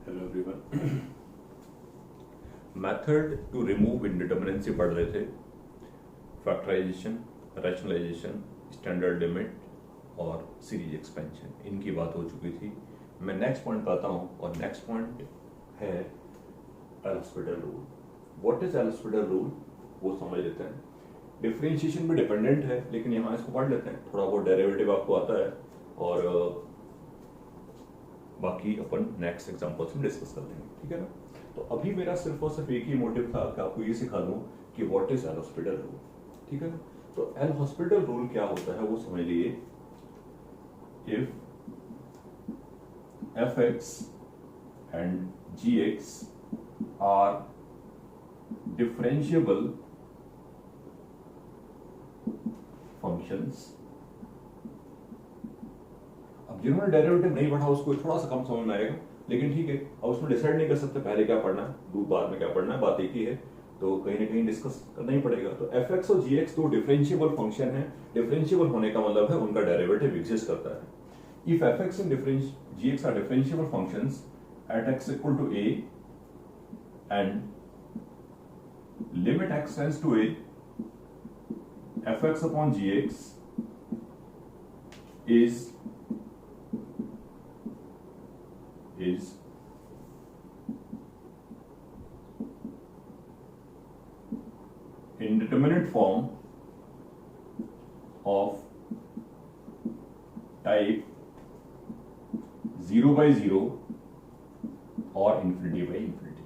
Hello everyone. Method to remove indeterminacy पढ़ रहे थे। फैक्टराइजेशन, रैशनलाइजेशन, स्टैंडर्ड लिमिट और सीरीज एक्सपेंशन, इनकी बात हो चुकी थी। मैं नेक्स्ट पॉइंट पे आता हूँ और नेक्स्ट पॉइंट है L-hospital rule. What is L-hospital rule वो समझ लेते हैं। डिफरेंशिएशन पे डिपेंडेंट है, लेकिन यहाँ इसको पढ़ लेते हैं। थोड़ा बहुत डेरिवेटिव आपको आता है और बाकी अपन नेक्स्ट एग्जांपल्स में डिस्कस कर लेंगे, ठीक है ना। तो अभी मेरा सिर्फ और सिर्फ एक ही मोटिव था कि आपको ये सिखा दूं कि व्हाट इज एल-हॉस्पिटल रूल, ठीक है ना। तो एल-हॉस्पिटल रूल क्या होता है वो समझ लिए। If fx and gx are differentiable functions, अब जिन्होंने डेरिवेटिव नहीं पढ़ा उसको थोड़ा सा कम समझ में आएगा, लेकिन ठीक है। अब उसमें डिसाइड नहीं कर सकते पहले क्या पढ़ना है, बाद में क्या पढ़ना है, बात एक ही है, तो कहीं ना कहीं डिस्कस करना ही पड़ेगा। तो fx और gx दो डिफरेंशिएबल फंक्शन है। डिफरेंशिएबल होने का मतलब है उनका डेरिवेटिव एग्जिस्ट करता है। If fx and gx are differentiable functions at x equal to a and limit x tends to a, fx upon gx is indeterminate form of type 0 by 0 और infinity by infinity।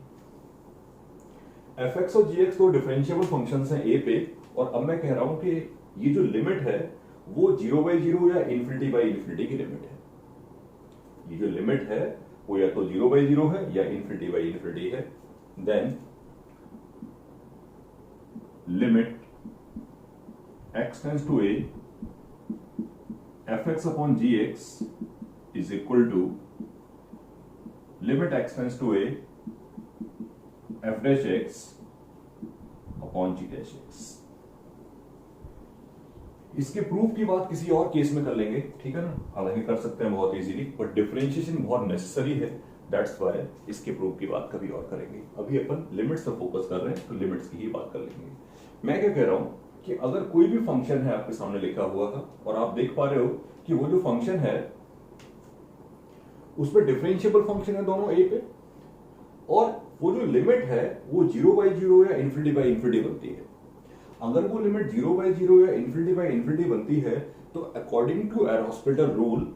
fx और gx दो differentiable functions हैं a पे, और अब मैं कह रहा हूं कि ये जो लिमिट है वो 0 by 0 या infinity by infinity की लिमिट है। ये जो लिमिट है वो या तो 0 by 0 है या infinity by infinity है। Then limit x tends to a, fx upon gx is equal to limit x tends to a, f dash x upon g dash x। इसके प्रूफ की बात किसी और केस में कर लेंगे, ठीक है ना। हालांकि कर सकते हैं बहुत इजीली, बट डिफरेंशिएशन बहुत नेसेसरी है, दैट्स व्हाई इसके प्रूफ की बात कभी और करेंगे। अभी अपन लिमिट्स पर फोकस कर रहे हैं, तो लिमिट्स की ही बात कर लेंगे। मैं क्या कह रहा हूं कि अगर कोई भी फंक्शन है आपके सामने लिखा हुआ है और आप देख पा रहे हो कि वो जो फंक्शन है उसमें डिफरेंशिएबल फंक्शन है दोनों a पे, और वो जो लिमिट है वो 0 by 0 या इन्फिनिटी बाई इन्फिनिटी बनती है। अगर वो लिमिट 0 by 0 या इन्फिनिटी बाई इन्फिनिटी बनती है तो according to L'Hospital rule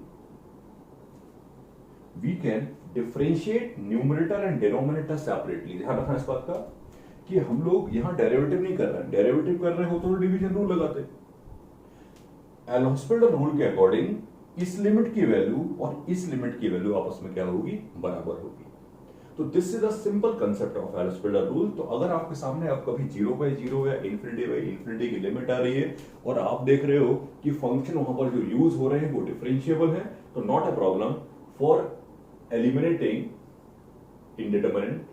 we can differentiate numerator and denominator separately. ध्यान रखना इस बात का कि हम लोग यहां डेरिवेटिव नहीं कर रहे हैं। डेरिवेटिव कर रहे हो तो डिवीजन रूल लगाते। एल-हॉस्पिटल रूल के अकॉर्डिंग इस लिमिट की वैल्यू और इस लिमिट की वैल्यू आपस में क्या होगी, बराबर होगी। तो this is a simple concept of L-hospital rule. तो अगर आपके सामने अब कभी 0 by 0 या इन्फिनिटी बाई इन्फिनिटी की लिमिट आ रही है और आप देख रहे हो कि फंक्शन वहां पर जो यूज हो रहे हैं वो डिफरेंशिएबल है, तो not a problem for eliminating indeterminate.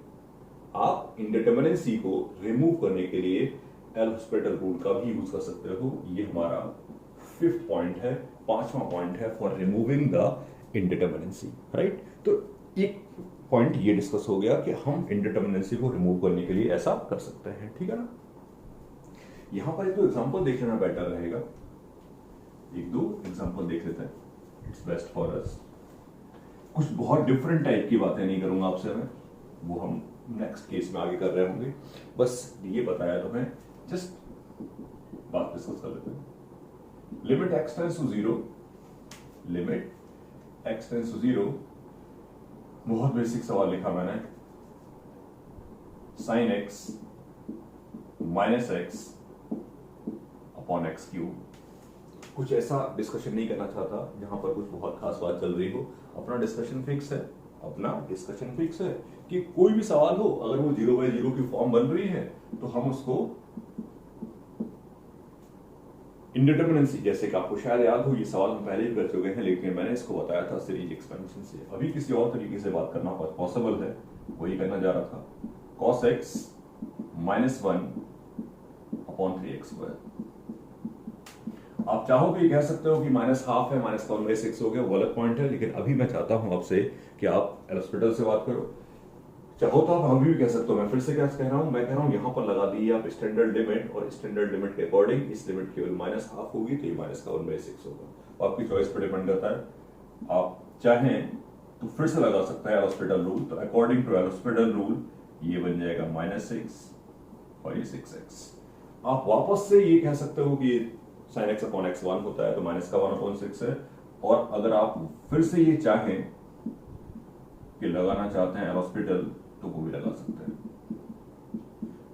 आप इंडिटरमिनेंसी को रिमूव करने के लिए एल-हॉस्पिटल रूल का भी यूज कर सकते हो। ये हमारा फिफ्थ पॉइंट है, पांचवा पॉइंट है फॉर रिमूविंग द इंडिटरमिनेंसी, राइट। तो एक पॉइंट ये डिस्कस हो गया कि हम इंडिटरमिनेंसी को रिमूव करने के लिए ऐसा कर सकते हैं, ठीक है ना। यहां पर एक दो एग्जांपल देख लेना बेटर रहेगा। एक दो एग्जांपल देख लेते हैं, इट्स बेस्ट फॉर अस। कुछ बहुत डिफरेंट टाइप की बातें नहीं करूंगा आपसे मैं, वो हम नेक्स्ट केस में आगे कर रहे होंगे। बस ये बताया तो मैं जस्ट बात डिस्कस कर लेते हैं। Limit x tends to 0, limit x tends to 0, बहुत बेसिक सवाल लिखा मैंने, sine x minus x upon x cube. कुछ ऐसा डिस्कशन नहीं करना चाहता जहां पर कुछ बहुत खास बात चल रही हो। अपना डिस्कशन फिक्स है, अपना डिस्कशन फिक्स है कि कोई भी सवाल हो, अगर वो 0 by 0 की फॉर्म बन रही है तो हम उसको इंडिटरमिनेंसी, जैसे कि आपको शायद याद हो ये सवाल हम पहले ही कर चुके हैं, लेकिन मैंने इसको बताया था सीरीज एक्सपेंशन से। अभी किसी और तरीके से बात करना पॉसिबल है, वही करना जा रहा था। cos x minus 1 upon 3x square. आप चाहो तो ये कह सकते हो कि माइनस हाफ है, माइनस का 1/6 हो गया, वो अलग पॉइंट है, लेकिन अभी मैं चाहता हूं आपसे कि आप एल हॉस्पिटल से बात करो। चाहो तो आप अभी भी कह सकते हो, मैं फिर से क्या कह रहा हूं, मैं कह रहा हूं यहां पर लगा दी आप स्टैंडर्ड लिमिट, और स्टैंडर्ड लिमिट के अकॉर्डिंग इस लिमिट केवल माइनस हाफ होगी, तो ये माइनस का 1/6 होगा। आपकी चॉइस पर डिपेंड करता है। आप चाहें तो फिर से लगा सकते हैं एल हॉस्पिटल रूल, तो according to L'Hospital rule ये बन जाएगा -6 और ये 6x। आप वापस से ये कह सकते हो कि sin x अपॉन x 1 होता है, तो माइनस का 1/6 है। और अगर आप फिर से ये चाहें कि लगाना चाहते हैं एल हॉस्पिटल, तो वो भी लगा सकते हैं।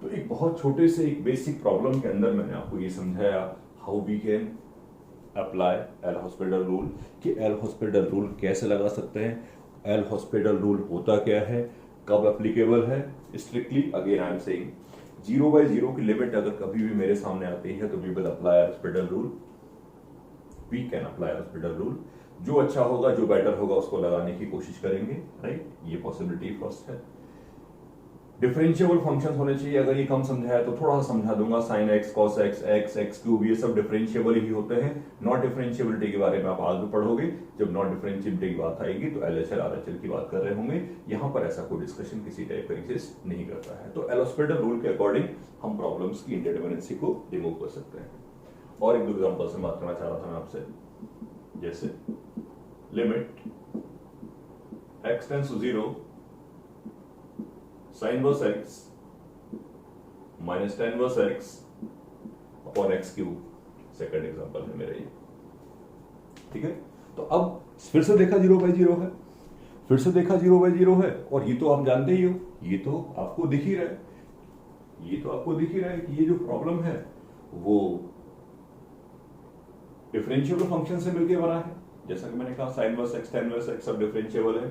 तो एक बहुत छोटे से एक बेसिक प्रॉब्लम के अंदर मैंने आपको ये समझाया how we can apply L'Hospital rule, कि एल हॉस्पिटल रूल कैसे लगा सकते हैं, एल हॉस्पिटल रूल होता क्या है, कब एप्लीकेबल है। Strictly again I am saying 0/0 की लिमिट अगर कभी भी मेरे सामने आती है तो we will apply hospital rule, we can apply hospital rule. जो अच्छा होगा, जो बेटर होगा, उसको लगाने की कोशिश करेंगे, राइट। ये पॉसिबिलिटी फर्स्ट है। डिफरेंशिएबल फंक्शंस होने चाहिए, अगर ये कम समझाया तो थोड़ा सा समझा दूंगा। sin x cos x x x³ ये सब डिफरेंशिएबल ही होते हैं। नॉट डिफरेंशिएबिलिटी के बारे में आप आगे पढ़ोगे, जब नॉट डिफरेंशिएबिलिटी की बात आएगी तो LHL RHL की बात कर रहे होंगे। यहां पर ऐसा कोई डिस्कशन किसी टाइप का एग्जिस्ट नहीं करता है। तो एल हॉस्पिटल रूल के अकॉर्डिंग हम प्रॉब्लम्स की इंडिटरमिनेंसी को रिमूव कर सकते हैं। और एक दो एग्जांपल से बात करना चाह रहा था मैं आपसे, जैसे limit x tends to 0 sin inverse x minus tan inverse x upon x³। Second example है मेरा ये, ठीक है। तो अब फिर से देखा 0/0 है, फिर से देखा 0/0 है, और ये तो आप जानते ही हो, ये तो आपको दिख ही रहा है, ये तो आपको दिख ही रहा है कि ये जो प्रॉब्लम है वो डिफरेंशिएबल फंक्शन से मिलकर बना है। जैसा कि मैंने कहा sin inverse x tan inverse x सब डिफरेंशिएबल है,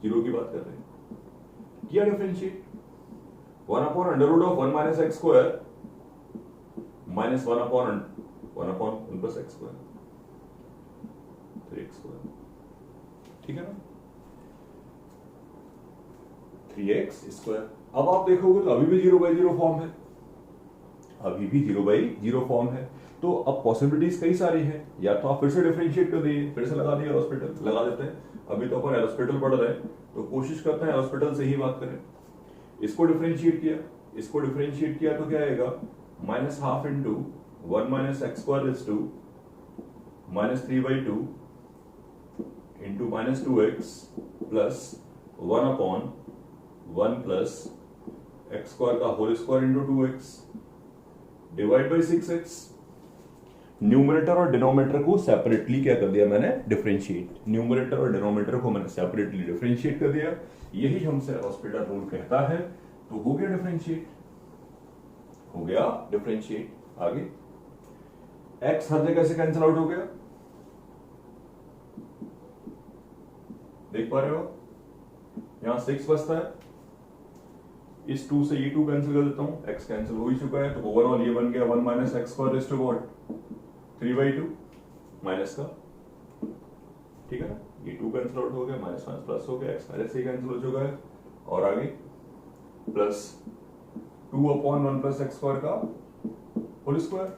जीरो की बात कर रहे हैं। किया differentiate 1/√1 minus x square minus 1/1 plus x square 3x square, ठीक है ना, 3x square। अब आप देखोगे तो अभी भी 0/0 फॉर्म है, अभी भी 0/0 फॉर्म है। तो अब पॉसिबिलिटीज कई सारी है, या तो आप फिर से डिफरेंशिएट कर दिए, फिर से लगा दिए हॉस्पिटल, लगा देते हैं। अभी तो अपन हॉस्पिटल पढ़ रहे हैं, तो कोशिश करते हैं हॉस्पिटल से ही बात करें। इसको डिफरेंशिएट किया, इसको डिफरेंशिएट किया तो क्या आएगा, -12 into 1 minus x square is 2 -3/2 into -2x plus 1/1 plus x square का whole square into 2x divide by 6x। Numerator और डिनोमिनेटर को सेपरेटली क्या कर दिया मैंने, डिफरेंशिएट। न्यूमरेटर और डिनोमिनेटर को मैंने सेपरेटली डिफरेंशिएट कर दिया, यही हमसे हॉस्पिटल रूल कहता है। तो हो गया डिफरेंशिएट, हो गया डिफरेंशिएट। आगे x हर जगह से कैंसिल आउट हो गया, देख पा रहे हो, यहां 6 बचता है, इस 2 से ये 2 कैंसिल कर देता हूं, x कैंसिल हो ही चुका है, तो ओवरऑल ये बन गया 1 minus x square raised to what 3/2 minus का, ठीक है ना, ये 2 कैंसिल आउट हो गया, माइनस प्लस हो गया, x पहले से ही कैंसिल हो चुका है, और आगे प्लस 2/1 plus x square का होल स्क्वायर।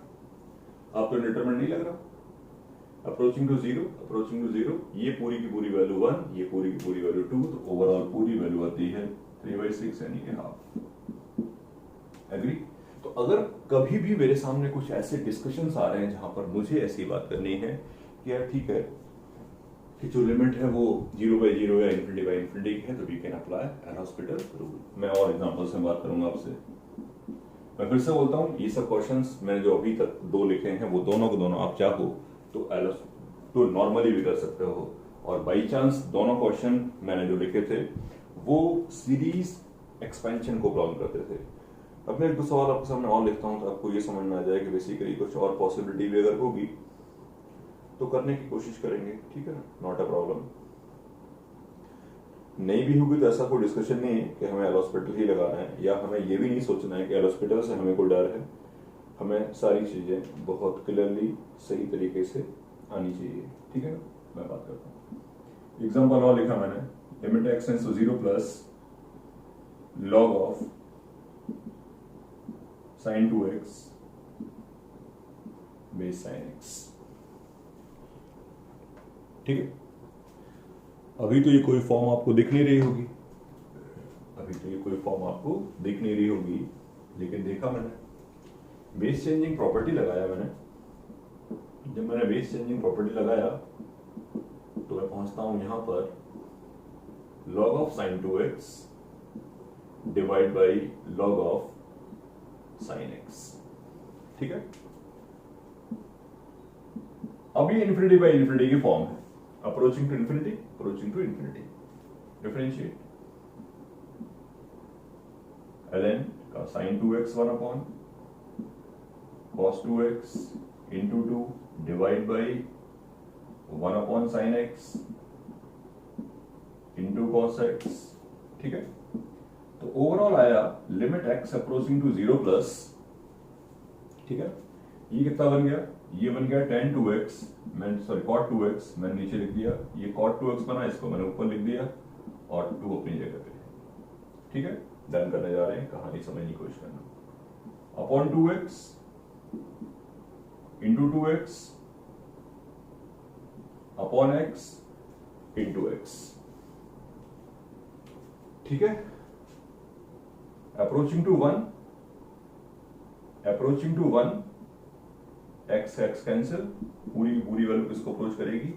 आप तो डिटरमिनेंट नहीं लग रहा, अप्रोचिंग टू जीरो, ये पूरी की पूरी वैल्यू 1, ये पूरी की पूरी वैल्यू 2, तो ओवरऑल पूरी वैल्यू आती है 3/6 यानी कि हाफ। एग्री। तो अगर कभी भी मेरे सामने कुछ ऐसे डिस्कशंस आ रहे हैं जहां पर मुझे ऐसी बात करनी है कि यार ठीक है कि जो लिमिट है वो 0/0 या ∞/∞ है, तो we can apply L'Hospital rule. मैं और एग्जांपल से बात करूंगा आपसे। मैं फिर से बोलता हूँ, ये सब क्वेश्चंस मैंने जो अभी तक 2 लिखे हैं वो दोनों को दोनों आप चाहो तो नॉर्मली भी कर सकते हो, और बाई चांस दोनों क्वेश्चन मैंने जो लिखे थे वो सीरीज एक्सपेंशन को प्रॉब्लम करते थे। अब मैं एक दो सवाल आपके सामने और लिखता हूँ तो आपको ये समझ में आ जाए कि बेसिकली कुछ और पॉसिबिलिटी भी अगर होगी तो करने की कोशिश करेंगे, ठीक है ना, नॉट अ प्रॉब्लम। नहीं भी होगी तो ऐसा कोई डिस्कशन नहीं है कि हमें एल हॉस्पिटल ही लगाना है, या हमें ये भी नहीं सोचना है कि एल हॉस्पिटल से हमें कोई डर है। हमें सारी चीजें बहुत क्लियरली सही तरीके से आनी चाहिए, ठीक है ना। मैं बात करता हूँ, एग्जाम्पल और लिखा मैंने, limit x tends to 0 plus log of sin 2x base sin x। ठीक है, अभी तो ये कोई फॉर्म आपको दिख नहीं रही होगी, लेकिन देखा मैंने बेस चेंजिंग प्रॉपर्टी लगाया जब मैंने बेस चेंजिंग प्रॉपर्टी लगाया तो मैं पहुंचता हूं यहां पर log of sin 2x divide by log of sin x। ठीक है, अब ये इन्फिनिटी बाई इन्फिनिटी की फॉर्म है, approaching to infinity, differentiate ln का sin 2x 1 upon cos 2x into 2 divide by 1 upon sin x into cos x। ठीक है, तो ओवरऑल आया limit x approaching to 0 plus, ठीक है, ये कितना बन गया, ये बन गया tan 2x, cot 2x मैंने नीचे लिख दिया, ये cot 2x बना, इसको मैंने ऊपर लिख दिया और 2 अपनी जगह पे। ठीक है, डन करने जा रहे हैं, कहानी समझने की कोशिश करना, upon 2x into 2x upon x into x। ठीक है, अप्रोचिंग टू 1 x कैंसिल, पूरी वैल्यू किसको अप्रोच करेगी,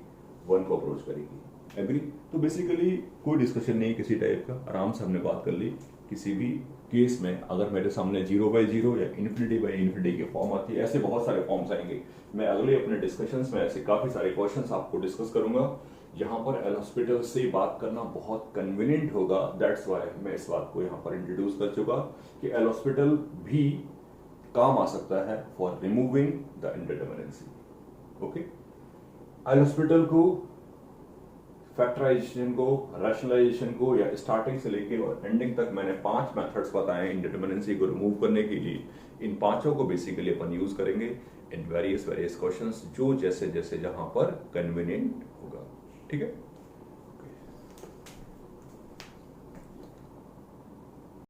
1 को अप्रोच करेगी। एग्री? तो बेसिकली कोई डिस्कशन नहीं किसी टाइप का, आराम से हमने बात कर ली। किसी भी केस में अगर मेरे सामने 0/0 या इन्फिनिटी बाई इन्फिनिटी की फॉर्म आती है, ऐसे बहुत सारे फॉर्म्स आएंगे, मैं अगले अपने डिस्कशंस में ऐसे काफी सारे क्वेश्चंस आपको डिस्कस करूंगा। यहाँ पर एल हॉस्पिटल से बात करना बहुत कन्वीनियंट होगा, दैट्स वाई मैं इस बात को यहाँ पर इंट्रोड्यूस कर चुका कि एल हॉस्पिटल भी काम आ सकता है for removing the indeterminacy. Okay, L'Hospital को, फैक्टराइजेशन को, रैशनलाइजेशन को, या स्टार्टिंग से लेके और एंडिंग तक मैंने 5 मेथड्स बताए इंडिटरमिनेंसी को रिमूव करने के लिए। इन पांचों को बेसिकली अपन यूज करेंगे इन वेरियस क्वेश्चंस, जो जैसे जहां पर कन्वीनियंट होगा। ठीक है।